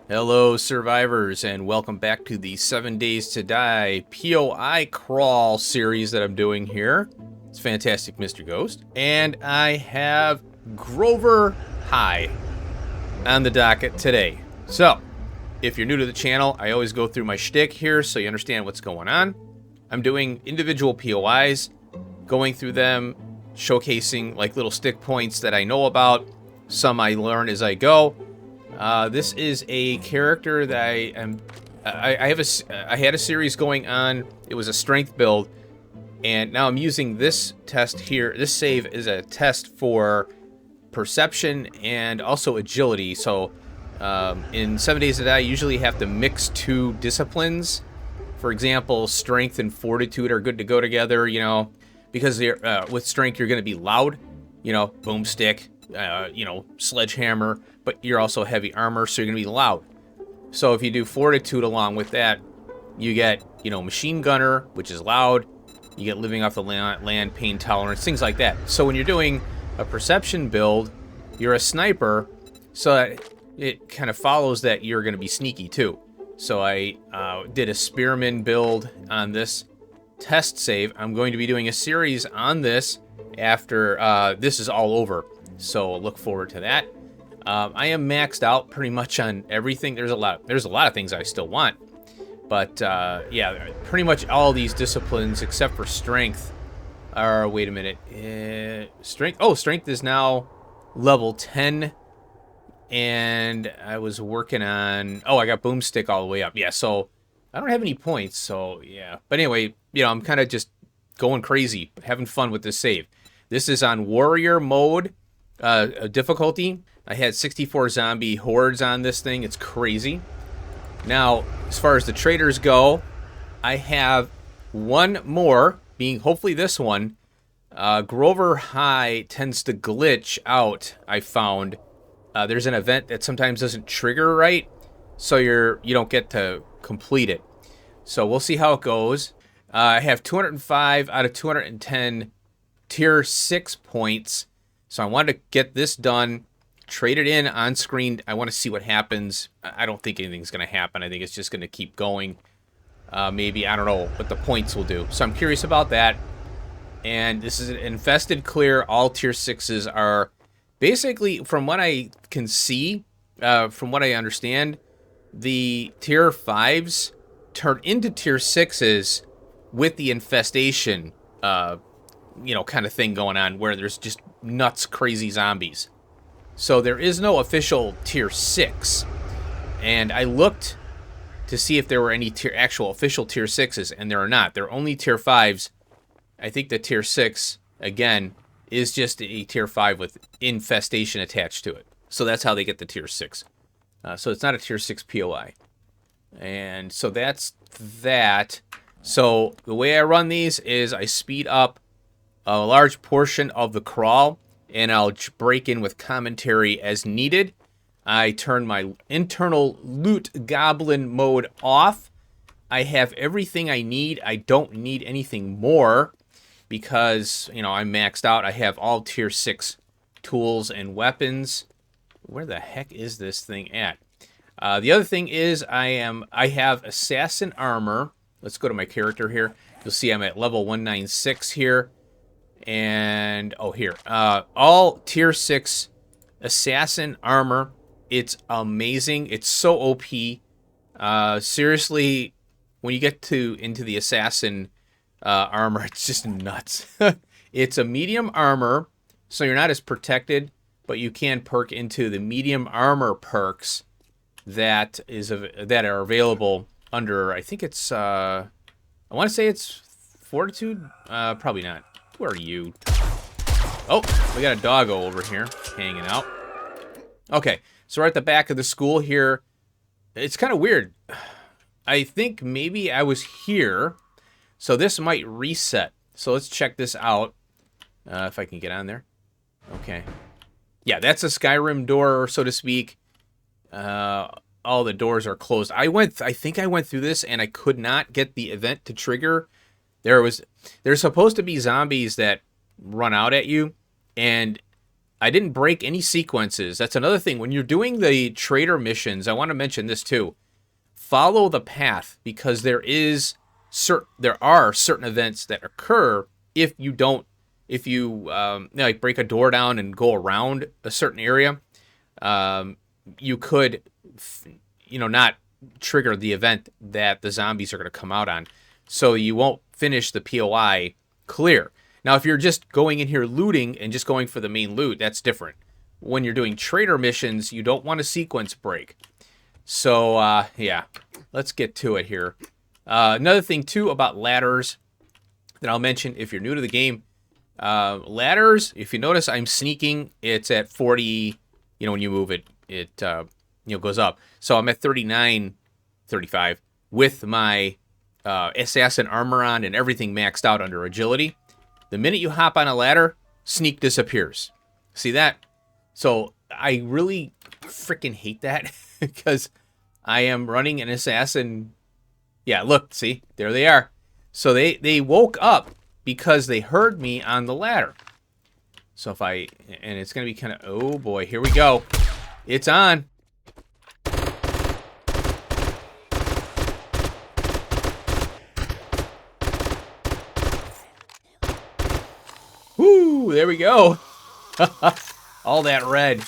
Hello, survivors, and welcome back to the 7 Days to Die POI crawl series that I'm doing here. It's fantastic, Mr. Ghost. And I have Grover High on the docket today. So, if you're new to the channel, I always go through my shtick here so you understand what's going on. I'm doing individual POIs, going through them, showcasing like little stick points that I know about. Some I learn as I go. This is a character that I had a series going on. It was a strength build, and now I'm using this test here. This save is a test for perception and also agility. So in 7 Days to Die, you usually have to mix two disciplines. For example, strength and fortitude are good to go together, you know, because with strength you're going to be loud, you know, boomstick, you know, sledgehammer, but you're also heavy armor, so you're gonna be loud. So if you do fortitude along with that, you get, you know, machine gunner, which is loud. You get living off the land, pain tolerance, things like that. So when you're doing a perception build, you're a sniper, so that it kind of follows that you're gonna be sneaky too. So I did a spearman build on this test save. I'm going to be doing a series on this after this is all over. So look forward to that. I am maxed out pretty much on everything. There's a lot of things I still want, but yeah, pretty much all these disciplines except for strength are. Wait a minute, strength. Oh, strength is now level 10, and I was working on. Oh, I got boomstick all the way up. Yeah, so I don't have any points. So yeah, but anyway, you know, I'm kind of just going crazy, having fun with this save. This is on warrior mode. Difficulty. I had 64 zombie hordes on this thing. It's crazy. Now, as far as the traders go, I have one more, being hopefully this one. Grover High tends to glitch out, I found. There's an event that sometimes doesn't trigger right, so you don't get to complete it. So we'll see how it goes. I have 205 out of 210 tier 6 points. So I wanted to get this done, trade it in on screen. I want to see what happens. I don't think anything's going to happen. I think it's just going to keep going. Maybe, I don't know what the points will do. So I'm curious about that. And this is an infested clear. All tier 6s are basically, from what I can see, from what I understand, the tier 5s turn into tier 6s with the infestation, you know, kind of thing going on where there's just nuts crazy zombies. So there is no official tier 6, and I looked to see if there were any actual official tier 6s, and there are not. They're only tier 5s. I think the tier 6 again is just a tier 5 with infestation attached to it. So that's how they get the tier 6. So it's not a tier 6 POI. And so that's that. So the way I run these is I speed up a large portion of the crawl, and I'll break in with commentary as needed. I turn my internal loot goblin mode off. I have everything I need. I don't need anything more because, you know, I'm maxed out. I have all tier 6 tools and weapons. Where the heck is this thing at? The other thing is I have assassin armor. Let's go to my character here. You'll see I'm at level 196 here. And, oh, here. All tier 6 assassin armor. It's amazing. It's so OP. Seriously, when you get into the assassin armor, it's just nuts. It's a medium armor, so you're not as protected, but you can perk into the medium armor perks that are available under, I think it's, I want to say it's fortitude? Probably not. Who are you? Oh, we got a doggo over here hanging out. Okay, so we're at the back of the school here. It's kind of weird. I think maybe I was here, so this might reset. So let's check this out, if I can get on there. Okay. Yeah, that's a Skyrim door, so to speak. All the doors are closed. I think I went through this, and I could not get the event to trigger. There's supposed to be zombies that run out at you, and I didn't break any sequences. That's another thing. When you're doing the trader missions, I want to mention this too. Follow the path, because there are certain events that occur if you don't, like break a door down and go around a certain area. You could, not trigger the event that the zombies are going to come out on. So you won't finish the POI clear. Now, if you're just going in here looting and just going for the main loot, that's different. When you're doing trader missions, you don't want a sequence break. So, yeah, let's get to it here. Another thing, too, about ladders that I'll mention if you're new to the game. Ladders, if you notice, I'm sneaking. It's at 40, when you move it, it goes up. So I'm at 39, 35 with my assassin armor on and everything maxed out under agility. The minute you hop on a ladder, sneak disappears. See that? So I really freaking hate that because I am running an assassin. Yeah, look, see, there they are. So they woke up because they heard me on the ladder. So if and it's going to be kind of, oh boy, here we go. It's on. Woo, there we go. All that red.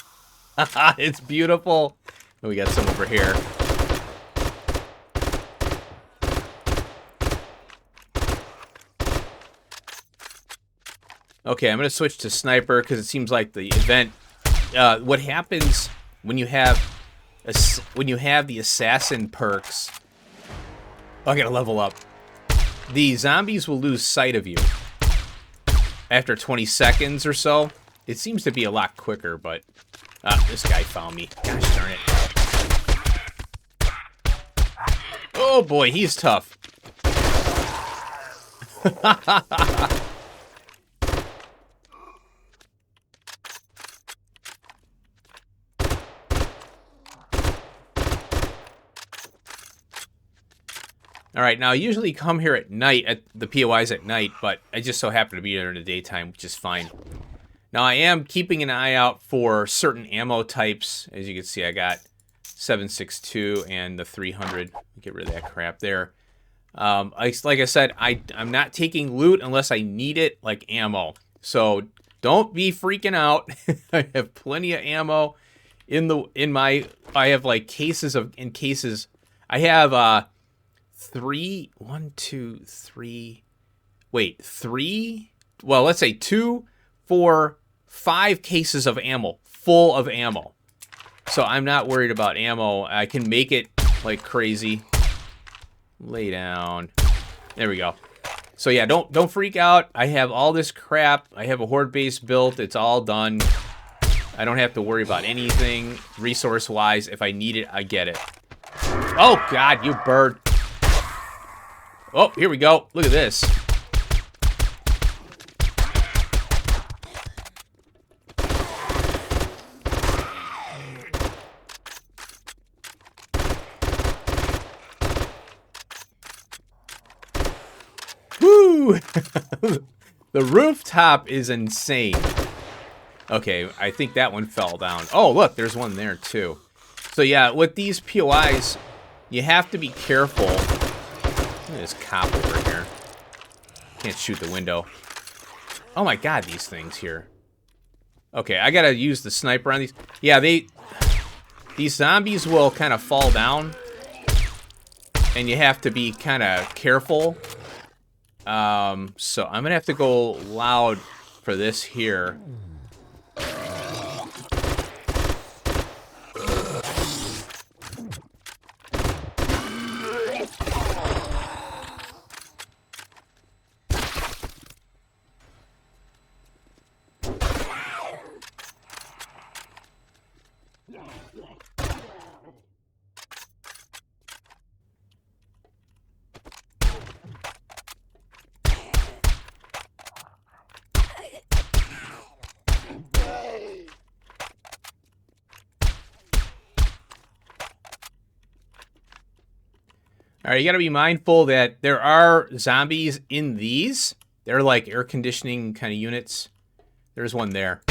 It's beautiful. And we got some over here. Okay, I'm going to switch to sniper because it seems like the event. What happens when you have the assassin perks? Oh, I got to level up. The zombies will lose sight of you after 20 seconds or so. It seems to be a lot quicker, but this guy found me. Gosh darn it! Oh boy, he's tough. All right, now I usually come here at night, at the POIs at night, but I just so happen to be there in the daytime, which is fine. Now I am keeping an eye out for certain ammo types. As you can see, I got 7.62 and the 300. Get rid of that crap there. Like I said, I'm not taking loot unless I need it, like ammo. So don't be freaking out. I have plenty of ammo I have like cases. I have three, well, let's say 2, 4, 5 cases of ammo, full of ammo. So I'm not worried about ammo. I can make it like crazy. Lay down. There we go. So yeah, don't freak out. I have all this crap. I have a horde base built. It's all done. I don't have to worry about anything resource-wise. If I need it, I get it. Oh God, you bird. Oh, here we go. Look at this. Woo! The rooftop is insane. Okay, I think that one fell down. Oh, look, there's one there too. So yeah, with these POIs, you have to be careful. Look at this cop over here. Can't shoot the window. Oh my God, these things here. Okay, I gotta use the sniper on these. Yeah, these zombies will kind of fall down, and you have to be kind of careful. So I'm gonna have to go loud for this here. All right, you got to be mindful that there are zombies in these. They're like air conditioning kind of units. There's one there.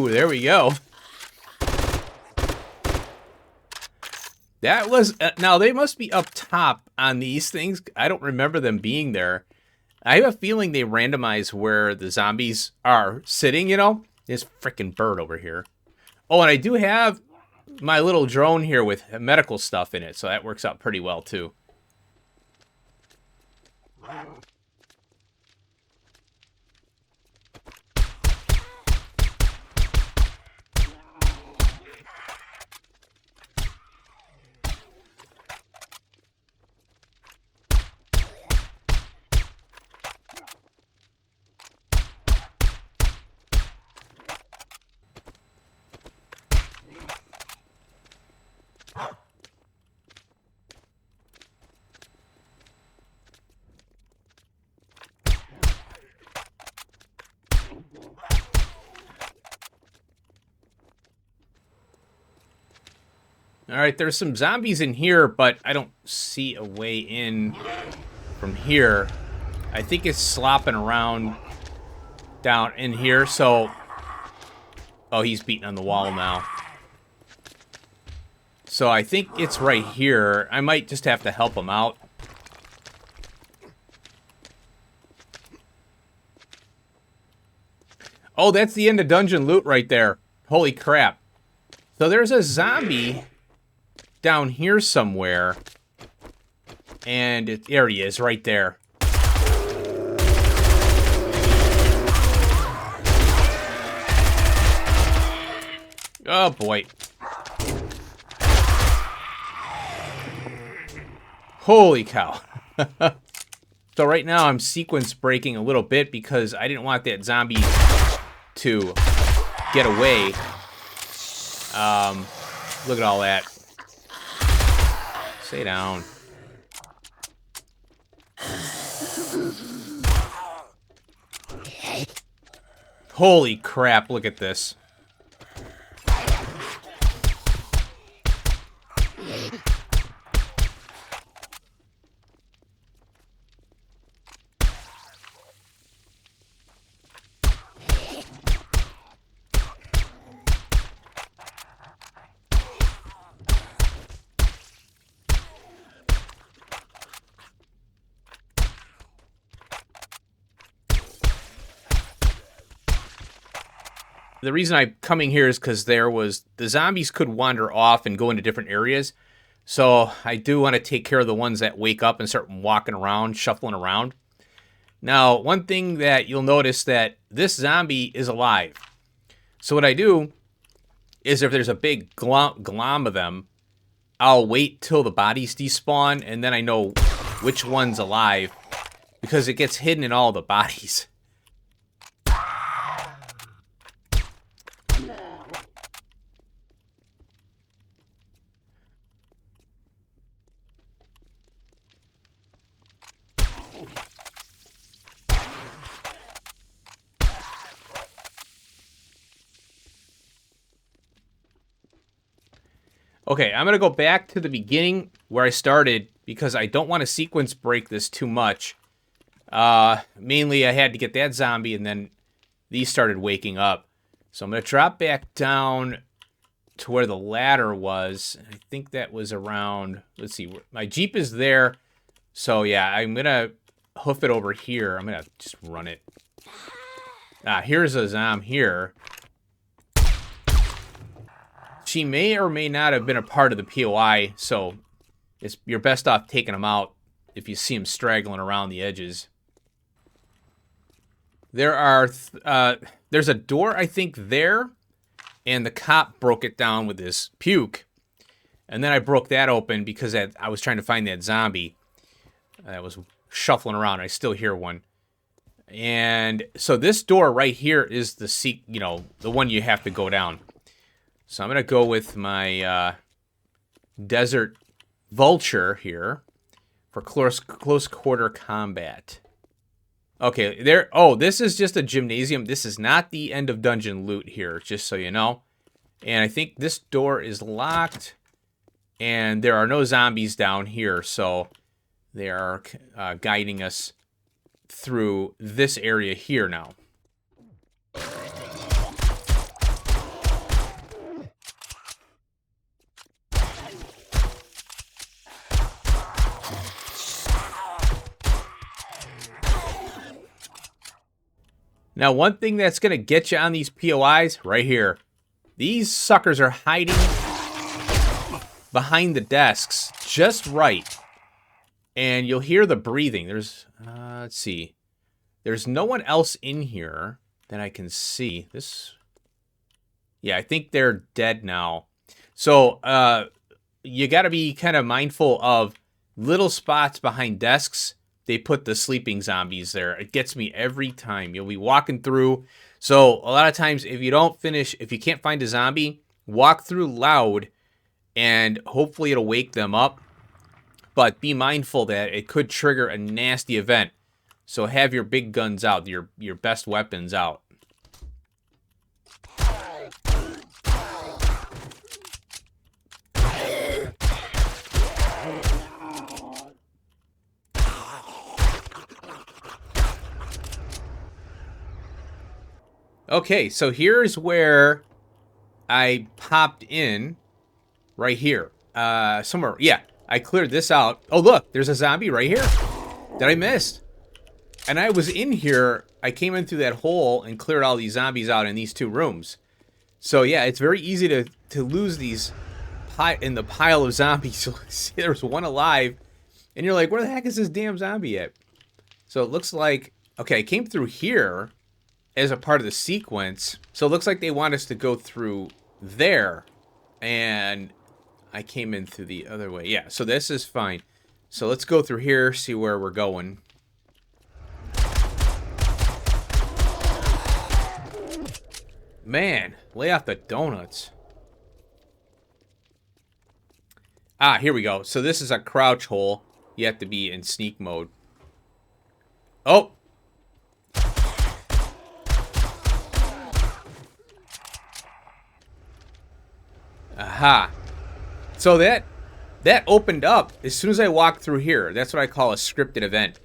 Ooh, there we go. That was... now, they must be up top on these things. I don't remember them being there. I have a feeling they randomize where the zombies are sitting, you know? This freaking bird over here. Oh, and I do have my little drone here with medical stuff in it, so that works out pretty well, too. Alright, there's some zombies in here, but I don't see a way in from here. I think it's slopping around down in here, so... Oh, he's beating on the wall now. So I think it's right here. I might just have to help him out. Oh, that's the end of dungeon loot right there. Holy crap. So there's a zombie down here somewhere. And there he is, right there. Oh, boy. Holy cow. So right now I'm sequence breaking a little bit because I didn't want that zombie to get away. Look at all that. Stay down. Holy crap, look at this. The reason I'm coming here is because the zombies could wander off and go into different areas. So I do want to take care of the ones that wake up and start walking around, shuffling around. Now, one thing that you'll notice that this zombie is alive. So what I do is if there's a big glom of them, I'll wait till the bodies despawn and then I know which one's alive because it gets hidden in all the bodies. Okay, I'm going to go back to the beginning where I started because I don't want to sequence break this too much. Mainly, I had to get that zombie and then these started waking up. So I'm going to drop back down to where the ladder was. I think that was around, let's see, my Jeep is there. So yeah, I'm going to hoof it over here. I'm going to just run it. Here's a zombie here. She may or may not have been a part of the POI, so you're best off taking them out if you see them straggling around the edges. There's a door, I think, there, and the cop broke it down with his puke. And then I broke that open because I was trying to find that zombie that was shuffling around. I still hear one. And so this door right here is the one you have to go down. So I'm going to go with my Desert Vulture here for close quarter combat. Okay, there. Oh, this is just a gymnasium. This is not the end of dungeon loot here, just so you know. And I think this door is locked. And there are no zombies down here, so they are guiding us through this area here now. Now, one thing that's going to get you on these POIs, right here. These suckers are hiding behind the desks just right. And you'll hear the breathing. There's, let's see. There's no one else in here that I can see. Yeah, I think they're dead now. So, you got to be kind of mindful of little spots behind desks. They put the sleeping zombies there. It gets me every time. You'll be walking through. So a lot of times if you can't find a zombie, walk through loud and hopefully it'll wake them up. But be mindful that it could trigger a nasty event. So have your big guns out, your best weapons out. Okay, so here's where I popped in, right here, somewhere. Yeah, I cleared this out. Oh, look, there's a zombie right here that I missed. And I was in here, I came in through that hole and cleared all these zombies out in these two rooms. So yeah, it's very easy to lose these in the pile of zombies. So see, there's one alive, and you're like, where the heck is this damn zombie at? So it looks like, okay, I came through here as a part of the sequence. So it looks like they want us to go through there. And I came in through the other way. Yeah, so this is fine. So let's go through here, see where we're going. Man, lay off the donuts. Ah, here we go. So this is a crouch hole. You have to be in sneak mode. Oh! Aha. So that opened up as soon as I walked through here. That's what I call a scripted event.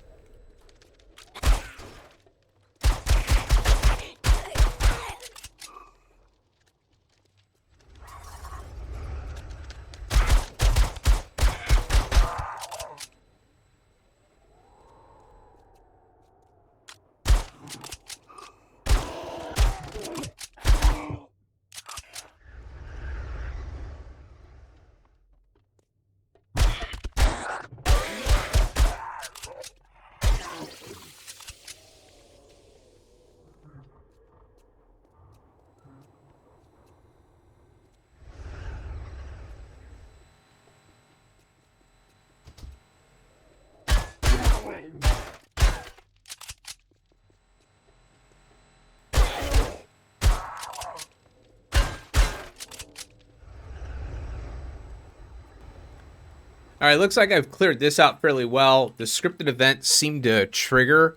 Alright, looks like I've cleared this out fairly well. The scripted events seem to trigger.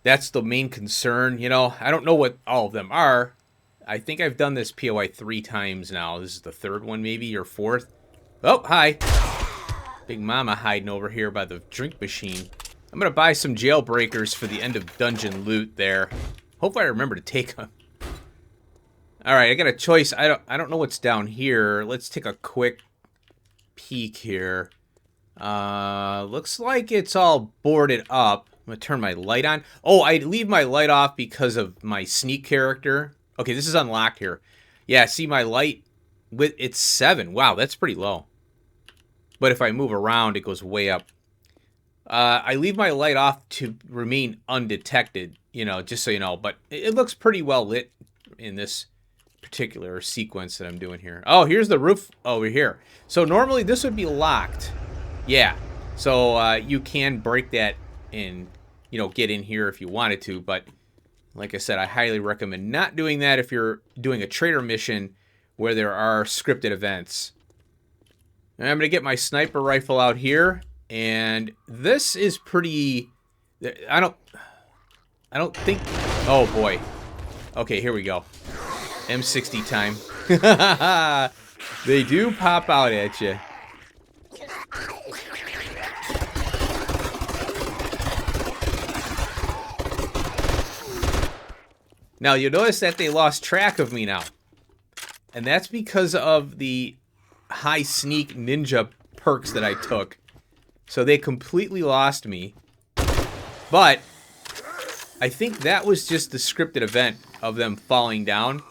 That's the main concern. You know, I don't know what all of them are. I think I've done this POI 3 times now. This is the third one maybe, or fourth. Oh, hi. Big Mama hiding over here by the drink machine. I'm going to buy some jailbreakers for the end of dungeon loot there. Hopefully I remember to take them. Alright, I got a choice. I don't know what's down here. Let's take a quick peek here. Looks like it's all boarded up. I'm gonna turn my light on. Oh, I leave my light off because of my sneak character. Okay, this is unlocked here. Yeah, see my light with it's 7. Wow, that's pretty low. But if I move around, it goes way up. I leave my light off to remain undetected, you know, just so you know. But it looks pretty well lit in this particular sequence that I'm doing here. Oh, here's the roof over here. So normally this would be locked. Yeah, so you can break that and, you know, get in here if you wanted to. But like I said, I highly recommend not doing that if you're doing a trader mission where there are scripted events. And I'm going to get my sniper rifle out here. And this is pretty... I don't think... Oh, boy. Okay, here we go. M60 time. They do pop out at you. Now, you'll notice that they lost track of me now. And that's because of the high sneak ninja perks that I took. So they completely lost me. But I think that was just the scripted event of them falling down.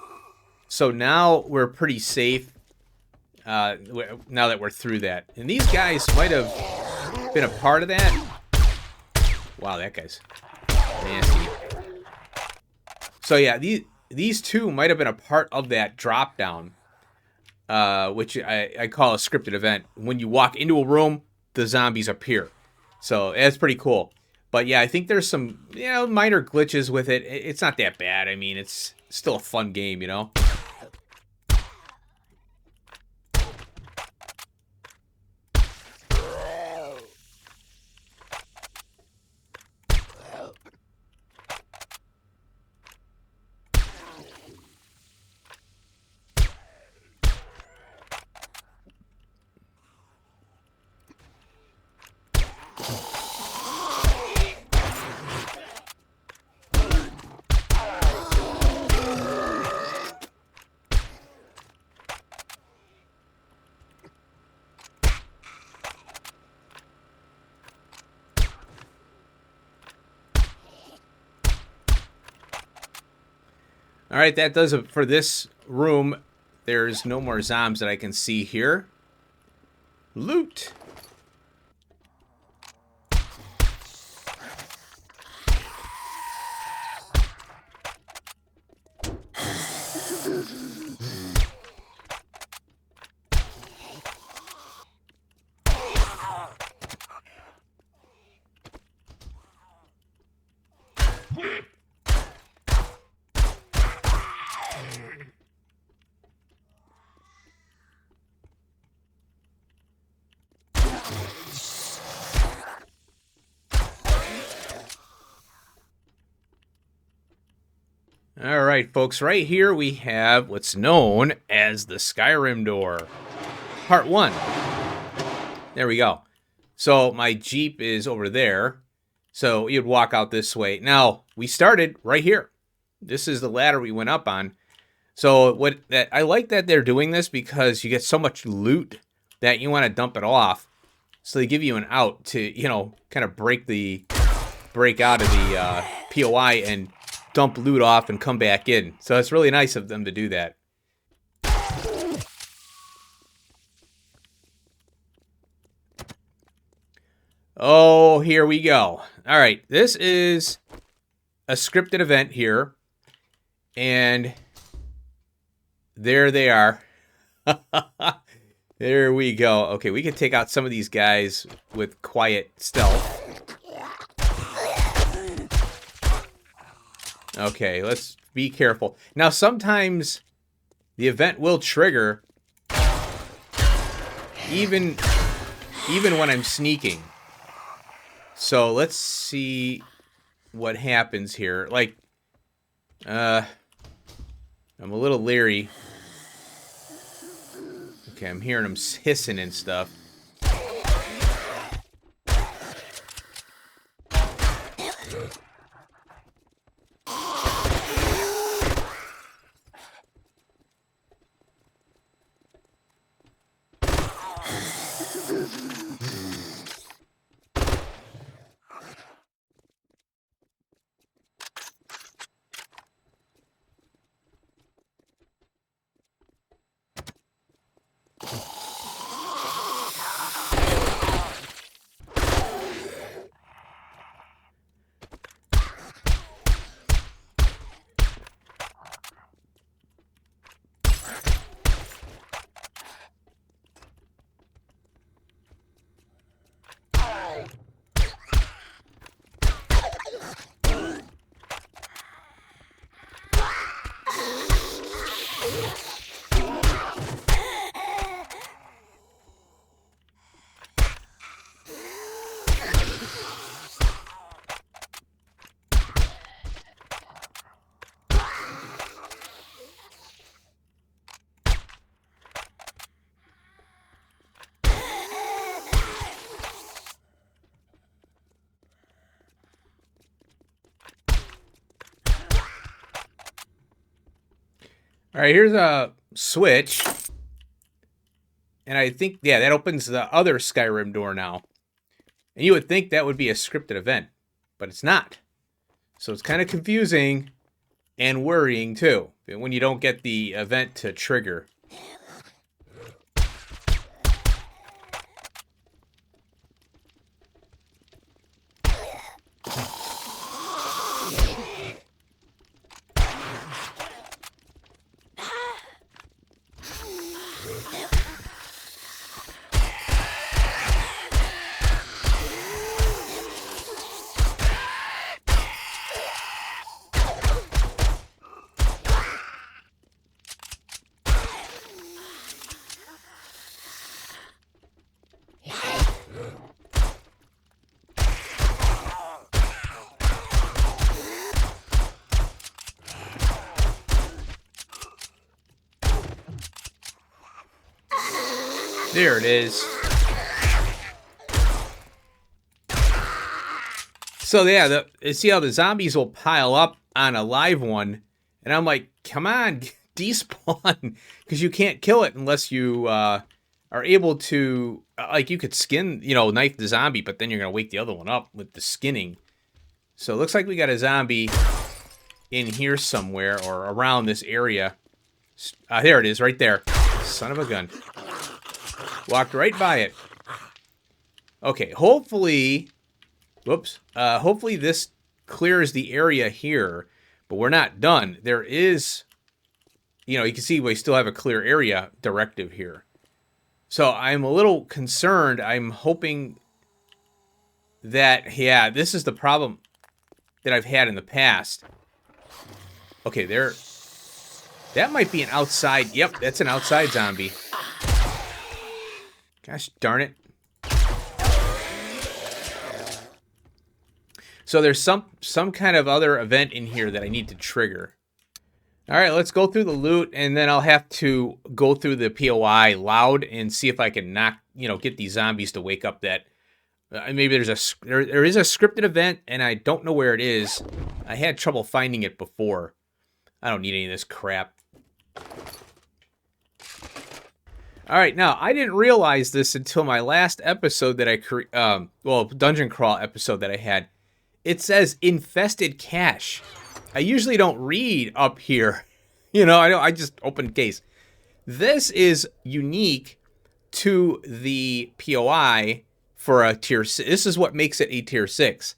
So now we're pretty safe now that we're through that. And these guys might have been a part of that. Wow, that guy's nasty. So yeah, these two might have been a part of that drop down, which I call a scripted event. When you walk into a room, the zombies appear. So that's pretty cool. But yeah, I think there's some minor glitches with it. It's not that bad. I mean, it's still a fun game, you know? All right, that does it for this room. There's no more zombies that I can see here. Loot. All right, folks, right here we have what's known as the Skyrim door. Part 1. There we go. So my Jeep is over there. So you'd walk out this way. Now, we started right here. This is the ladder we went up on. So I like that they're doing this because you get so much loot that you want to dump it off. So they give you an out to, kind of break out of the POI and dump loot off and come back in. So it's really nice of them to do that. Oh, here we go. All right, this is a scripted event here. And there they are. There we go. Okay, we can take out some of these guys with quiet stealth. Okay, let's be careful. Now, sometimes the event will trigger even when I'm sneaking. So let's see what happens here. Like, I'm a little leery. Okay, I'm hearing them hissing and stuff. All right, here's a switch. And I think, yeah, that opens the other Skyrim door now. And you would think that would be a scripted event, but it's not. So it's kind of confusing and worrying too when you don't get the event to trigger. There it is. So yeah, see how the zombies will pile up on a live one, and I'm like, come on, despawn, because you can't kill it unless you are able to, like, you could skin, knife the zombie, but then you're gonna wake the other one up with the skinning. So it looks like we got a zombie in here somewhere or around this area. There it is, right there. Son of a gun. Walked right by it. Okay, hopefully... Whoops. Hopefully this clears the area here, but we're not done. There is... you can see we still have a clear area directive here. So I'm a little concerned. I'm hoping that, yeah, this is the problem that I've had in the past. Okay, there... that might be an outside... Yep, that's an outside zombie. Gosh darn it. So there's some kind of other event in here that I need to trigger. All right, let's go through the loot, and then I'll have to go through the POI loud and see if I can get these zombies to wake up. That maybe there is a scripted event, and I don't know where it is. I had trouble finding it before. I don't need any of this crap. All right, now, I didn't realize this until my last episode that dungeon crawl episode that I had. It says infested cache. I usually don't read up here. I just open case. This is unique to the POI for a tier 6. This is what makes it a tier 6.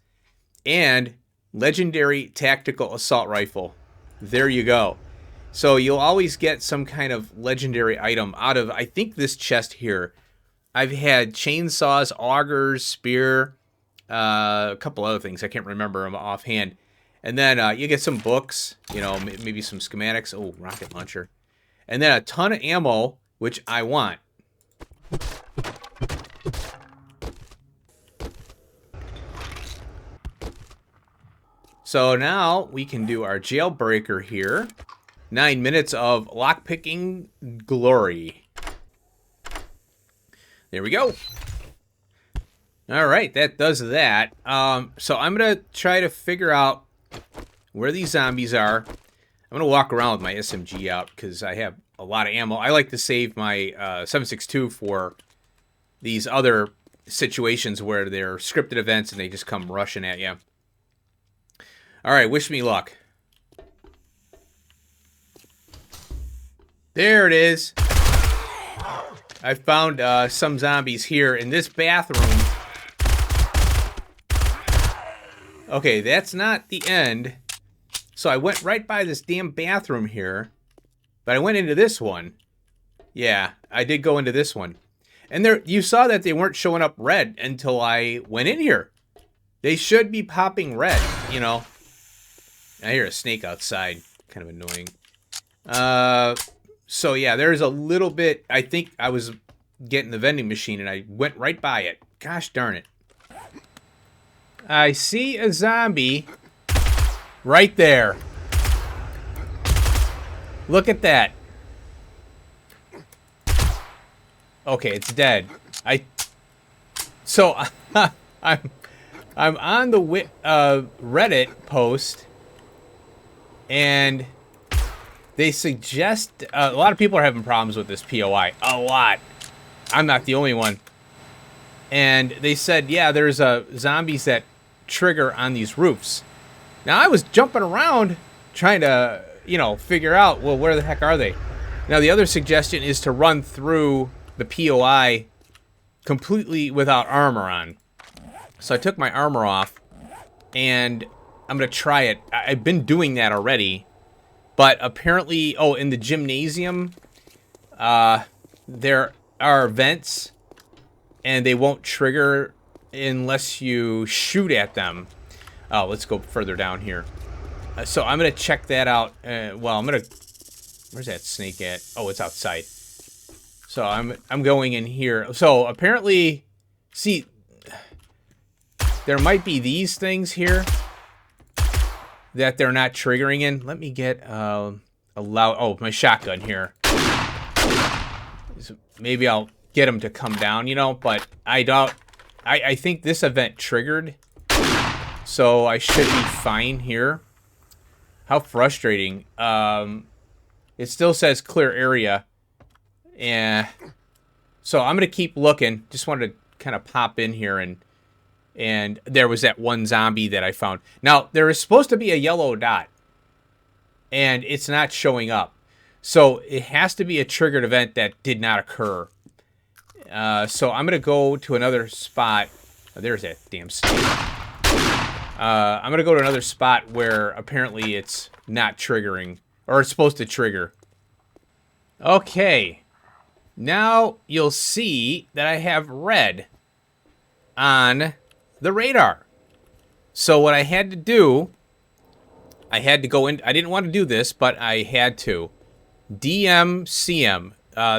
And legendary tactical assault rifle. There you go. So you'll always get some kind of legendary item out of, I think, this chest here. I've had chainsaws, augers, spear, a couple other things. I can't remember them offhand. And then you get some books, maybe some schematics. Oh, rocket launcher. And then a ton of ammo, which I want. So now we can do our jailbreaker here. 9 minutes of lockpicking glory. There we go. All right, that does that. So I'm going to try to figure out where these zombies are. I'm going to walk around with my SMG out because I have a lot of ammo. I like to save my 7.62 for these other situations where they're scripted events and they just come rushing at you. All right, wish me luck. There it is. I found some zombies here in this bathroom. Okay, that's not the end. So I went right by this damn bathroom here. But I went into this one. Yeah, I did go into this one. And there, you saw that they weren't showing up red until I went in here. They should be popping red, I hear a snake outside. Kind of annoying. So yeah, there's a little bit. I think I was getting the vending machine and I went right by it. Gosh darn it. I see a zombie right there. Look at that. Okay, it's dead. So I'm on the Reddit post, and they suggest a lot of people are having problems with this POI. A lot. I'm not the only one. And they said, yeah, there's zombies that trigger on these roofs. Now, I was jumping around trying to, you know, figure out, well, where the heck are they? Now, the other suggestion is to run through the POI completely without armor on. So I took my armor off, and I'm going to try it. I've been doing that already, but apparently, oh, in the gymnasium, there are vents, and they won't trigger unless you shoot at them. Oh, let's go further down here. So I'm going to check that out. Well, I'm going to... Where's that snake at? Oh, it's outside. So I'm going in here. So apparently, see, there might be these things here that they're not triggering in. Let me get a loud... Oh, my shotgun here. So maybe I'll get them to come down, you know, but I doubt... I think this event triggered, so I should be fine here. How frustrating. It still says clear area. And so I'm going to keep looking. Just wanted to kind of pop in here, and there was that one zombie that I found. Now, there is supposed to be a yellow dot, and it's not showing up. So it has to be a triggered event that did not occur. So I'm going to go to another spot. Oh, there's that damn snake. I'm going to go to another spot where apparently it's not triggering, or it's supposed to trigger. Okay. Now you'll see that I have red on the radar. So what I had to do, I had to go in. I didn't want to do this, but I had to. DMCM.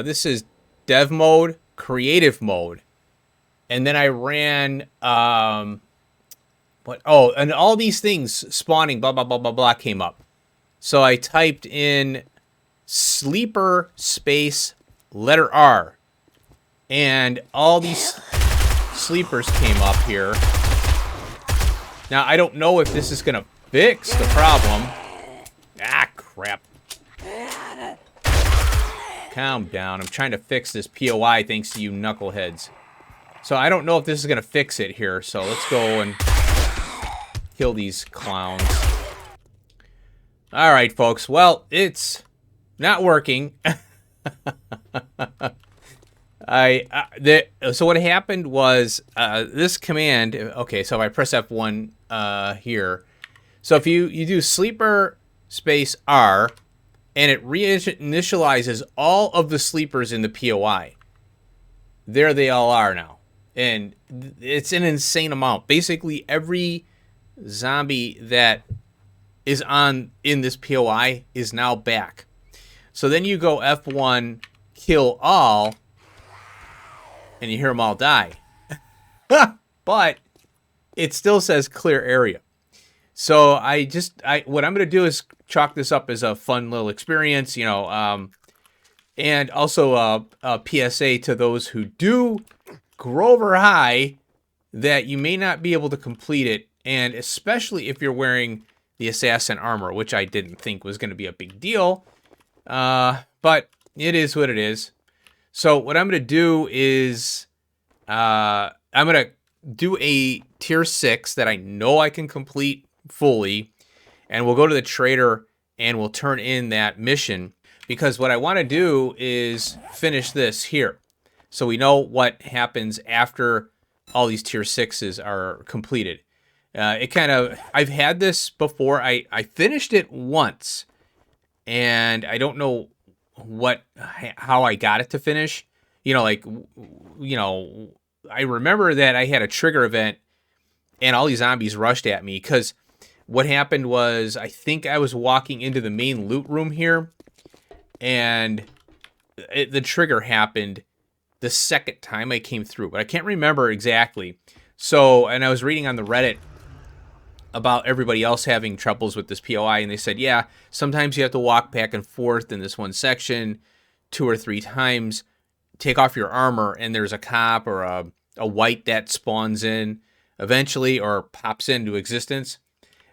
This is dev mode, creative mode. And then I ran, what? Oh, and all these things spawning, blah, blah, blah, blah, blah, came up. So I typed in sleeper space letter R. And all these sleepers came up here. Now, I don't know if this is going to fix the problem. Ah, crap. Calm down. I'm trying to fix this POI thanks to you knuckleheads. So I don't know if this is going to fix it here. So let's go and kill these clowns. All right, folks. Well, it's not working. So what happened was this command. Okay, so if I press F1 here. So if you do sleeper space R, and it reinitializes all of the sleepers in the POI. There they all are now. And it's an insane amount. Basically, every zombie that is in this POI is now back. So then you go F1, kill all, and you hear them all die. But it still says clear area. So what I'm going to do is chalk this up as a fun little experience, you know, and also a PSA to those who do Grover High that you may not be able to complete it, and especially if you're wearing the assassin armor, which I didn't think was going to be a big deal, but it is what it is. So what I'm going to do is I'm going to do a tier 6 that I know I can complete fully, and we'll go to the trader and we'll turn in that mission, because what I want to do is finish this here so we know what happens after all these tier 6s are completed. I've had this before. I finished it once, and I don't know how I got it to finish. You know, like, you know, I remember that I had a trigger event and all these zombies rushed at me, because what happened was I think I was walking into the main loot room here, and the trigger happened the second time I came through, but I can't remember exactly. So, and I was reading on the Reddit about everybody else having troubles with this POI, and they said, yeah, sometimes you have to walk back and forth in this one section 2 or 3 times, take off your armor, and there's a cop or a white that spawns in eventually or pops into existence.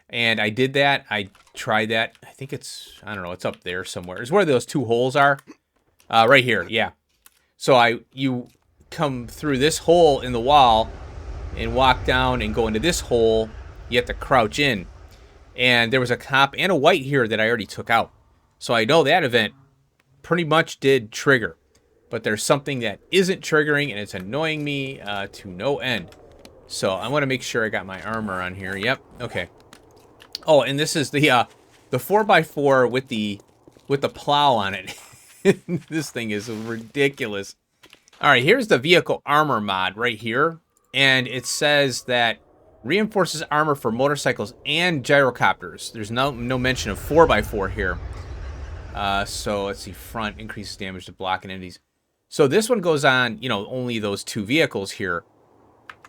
And I did that. I tried that. I think it's, I don't know, it's up there somewhere. It's where those 2 holes are. Right here, yeah. So you come through this hole in the wall and walk down and go into this hole. You have to crouch in. And there was a cop and a white here that I already took out. So I know that event pretty much did trigger. But there's something that isn't triggering, and it's annoying me to no end. So I want to make sure I got my armor on here. Yep. Okay. Oh, and this is the 4x4 with the plow on it. This thing is ridiculous. All right, here's the vehicle armor mod right here, and it says that reinforces armor for motorcycles and gyrocopters. There's no mention of 4x4 here. So let's see, front increases damage to blocking entities. So this one goes on, you know, only those 2 vehicles here.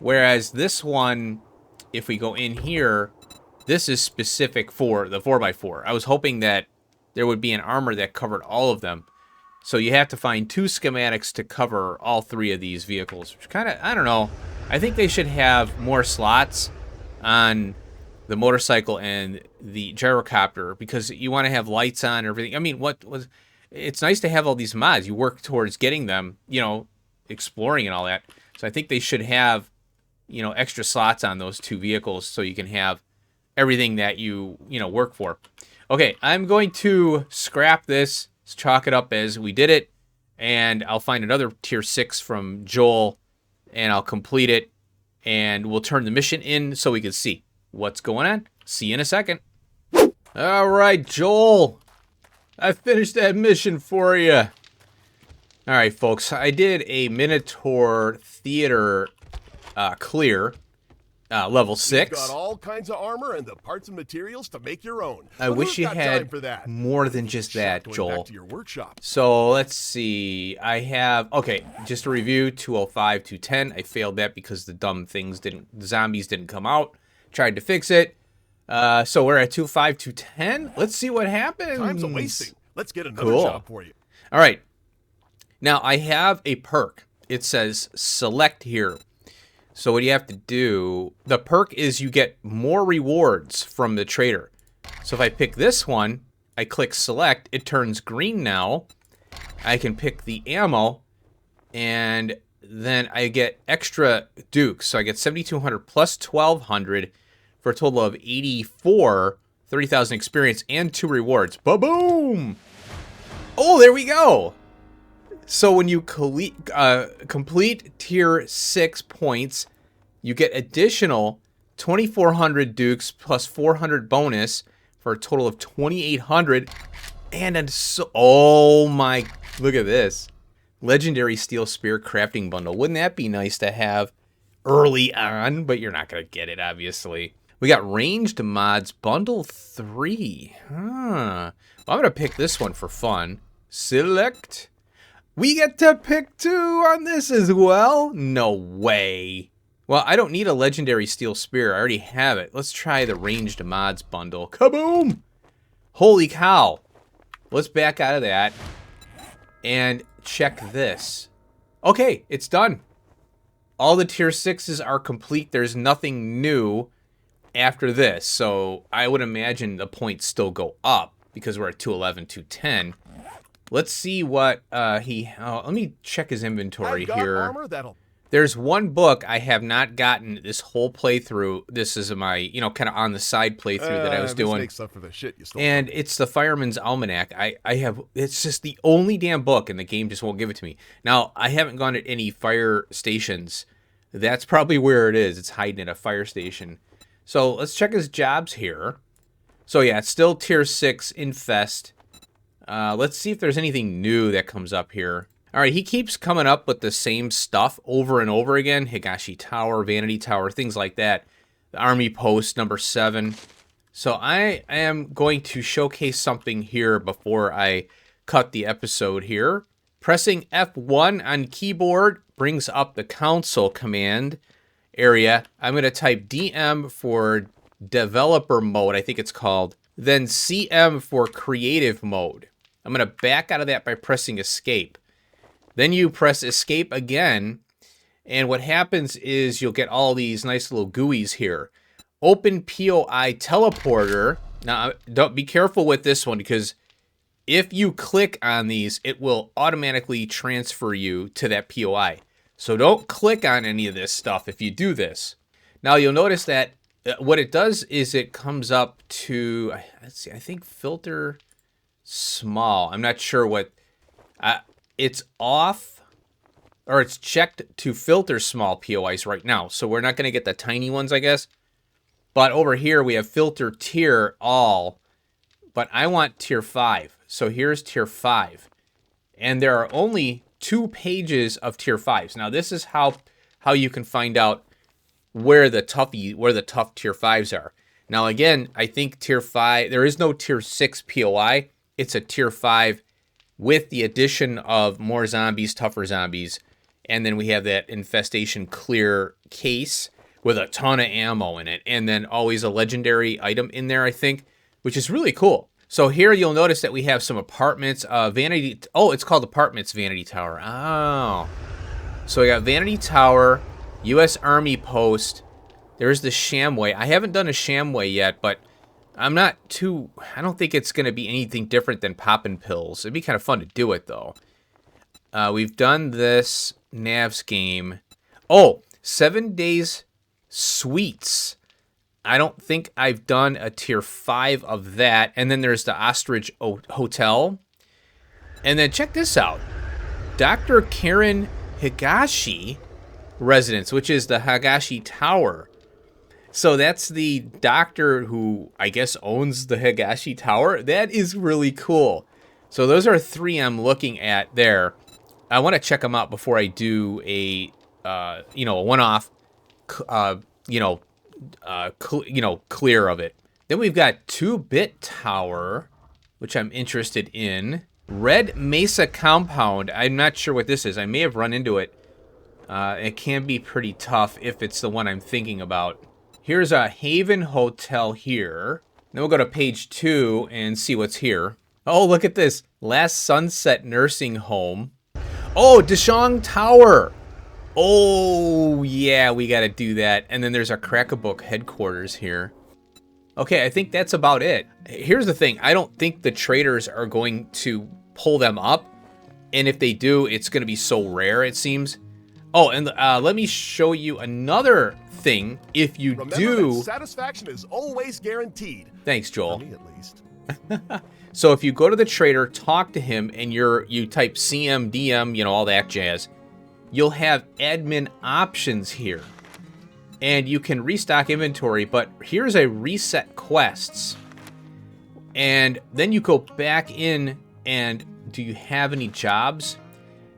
Whereas this one, if we go in here, this is specific for the 4x4. I was hoping that there would be an armor that covered all of them. So you have to find 2 schematics to cover all 3 of these vehicles. Which kind of, I don't know. I think they should have more slots on the motorcycle and the gyrocopter, because you want to have lights on and everything. I mean, it's nice to have all these mods. You work towards getting them, you know, exploring and all that. So I think they should have, you know, extra slots on those 2 vehicles so you can have everything that you know, work for. Okay, I'm going to scrap this, chalk it up as we did it, and I'll find another tier 6 from Joel, and I'll complete it, and we'll turn the mission in so we can see what's going on. See you in a second. All right, Joel, I finished that mission for you. All right, folks, I did a Minotaur Theater clear, level 6. You've got all kinds of armor and the parts and materials to make your own. I wish you had more than just that, Joel. Back to your workshop. So let's see. I have, okay, just a review, 205, 210. I failed that because the zombies didn't come out. Tried to fix it. So we're at 205, 210. Let's see what happens. Time's a wasting. Let's get another job for you. All right. Now I have a perk. It says select here. So what you have to do, the perk is you get more rewards from the trader. So if I pick this one, I click select, it turns green now. I can pick the ammo, and then I get extra dukes. So I get 7,200 plus 1,200 for a total of 84, 30,000 experience, and 2 rewards. Ba-boom! Oh, there we go! So when you complete tier 6 points, you get additional 2,400 dukes plus 400 bonus for a total of 2,800. And oh my, look at this. Legendary Steel Spear Crafting Bundle. Wouldn't that be nice to have early on? But you're not going to get it, obviously. We got Ranged Mods Bundle 3. Well, I'm going to pick this one for fun. Select. We get to pick 2 on this as well? No way. Well, I don't need a Legendary Steel Spear. I already have it. Let's try the Ranged Mods Bundle. Kaboom! Holy cow. Let's back out of that and check this. Okay, it's done. All the tier 6s are complete. There's nothing new after this. So I would imagine the points still go up because we're at 211, 210. Let's see what let me check his inventory here. There's one book I have not gotten this whole playthrough. This is my, you know, kind of on the side playthrough that I was doing. Makes up for the shit you stole and it's the Fireman's Almanac. I have, it's just the only damn book, and the game just won't give it to me. Now, I haven't gone to any fire stations. That's probably where it is. It's hiding at a fire station. So let's check his jobs here. So yeah, it's still tier 6 Infest. Let's see if there's anything new that comes up here. All right, he keeps coming up with the same stuff over and over again. Higashi Tower, Vanity Tower, things like that. The Army Post, number 7. So I am going to showcase something here before I cut the episode here. Pressing F1 on keyboard brings up the console command area. I'm going to type DM for developer mode, I think it's called. Then CM for creative mode. I'm going to back out of that by pressing escape. Then you press escape again, and what happens is you'll get all these nice little GUIs here. Open POI teleporter. Now, don't be careful with this one, because if you click on these, it will automatically transfer you to that POI. So don't click on any of this stuff if you do this. Now, you'll notice that what it does is it comes up to, let's see, I think filter small. I'm not sure what, it's off, or it's checked to filter small POIs right now. So we're not going to get the tiny ones, I guess. But over here we have filter tier all, but I want tier 5. So here's tier 5. And there are only 2 pages of tier 5s. Now this is how you can find out where the tough tier 5s are. Now again, I think tier 5, there is no tier 6 POI. It's a tier 5 with the addition of more zombies, tougher zombies. And then we have that infestation clear case with a ton of ammo in it. And then always a legendary item in there, I think, which is really cool. So here you'll notice that we have some apartments, vanity. Oh, it's called Apartments Vanity Tower. Oh. So we got Vanity Tower, U.S. Army Post. There's the Shamway. I haven't done a Shamway yet, but I don't think it's going to be anything different than popping pills. It'd be kind of fun to do it, though. We've done this Navs game. Oh, 7 Days Suites. I don't think I've done a tier 5 of that. And then there's the Ostrich Hotel. And then check this out. Dr. Karen Higashi residence, which is the Higashi Tower. So that's the doctor who, I guess, owns the Higashi Tower. That is really cool. So those are 3 I'm looking at there. I want to check them out before I do a one-off, clear of it. Then we've got 2-Bit Tower, which I'm interested in. Red Mesa Compound. I'm not sure what this is. I may have run into it. It can be pretty tough if it's the one I'm thinking about. Here's a Haven Hotel here. Then we'll go to page 2 and see what's here. Oh, look at this. Last Sunset Nursing Home. Oh, Deshong Tower. Oh, yeah, we got to do that. And then there's our Crack-a-Book headquarters here. Okay, I think that's about it. Here's the thing. I don't think the traders are going to pull them up. And if they do, it's going to be so rare, it seems. Oh, and let me show you another thing. If you Remember that satisfaction is always guaranteed. Thanks, Joel. For me, at least. So if you go to the trader, talk to him, and you type CM, DM, all that jazz, you'll have admin options here. And you can restock inventory, but here's a reset quests. And then you go back in and do you have any jobs?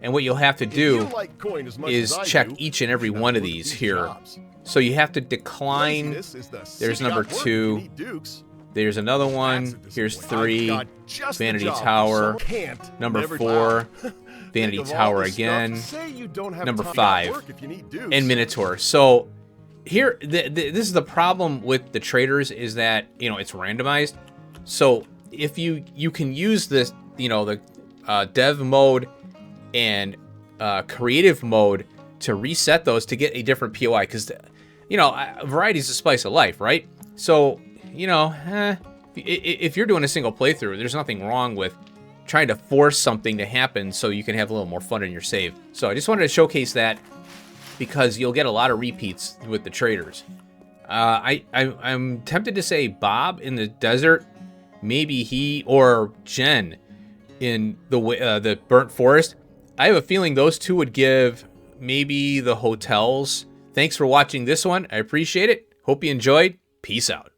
And what you'll have to do is check each and every one of these here. So you have to decline. There's number 2. There's another one. Here's 3. Vanity Tower. Number 4. Vanity Tower again. Number 5. And Minotaur. So here, this is the problem with the traders is that, it's randomized. So if you can use this, the dev mode and creative mode to reset those to get a different POI. Because, variety is the spice of life, right? So, if you're doing a single playthrough, there's nothing wrong with trying to force something to happen so you can have a little more fun in your save. So I just wanted to showcase that because you'll get a lot of repeats with the traders. I'm tempted to say Bob in the desert, maybe he or Jen in the burnt forest. I have a feeling those two would give maybe the hotels. Thanks for watching this one. I appreciate it. Hope you enjoyed. Peace out.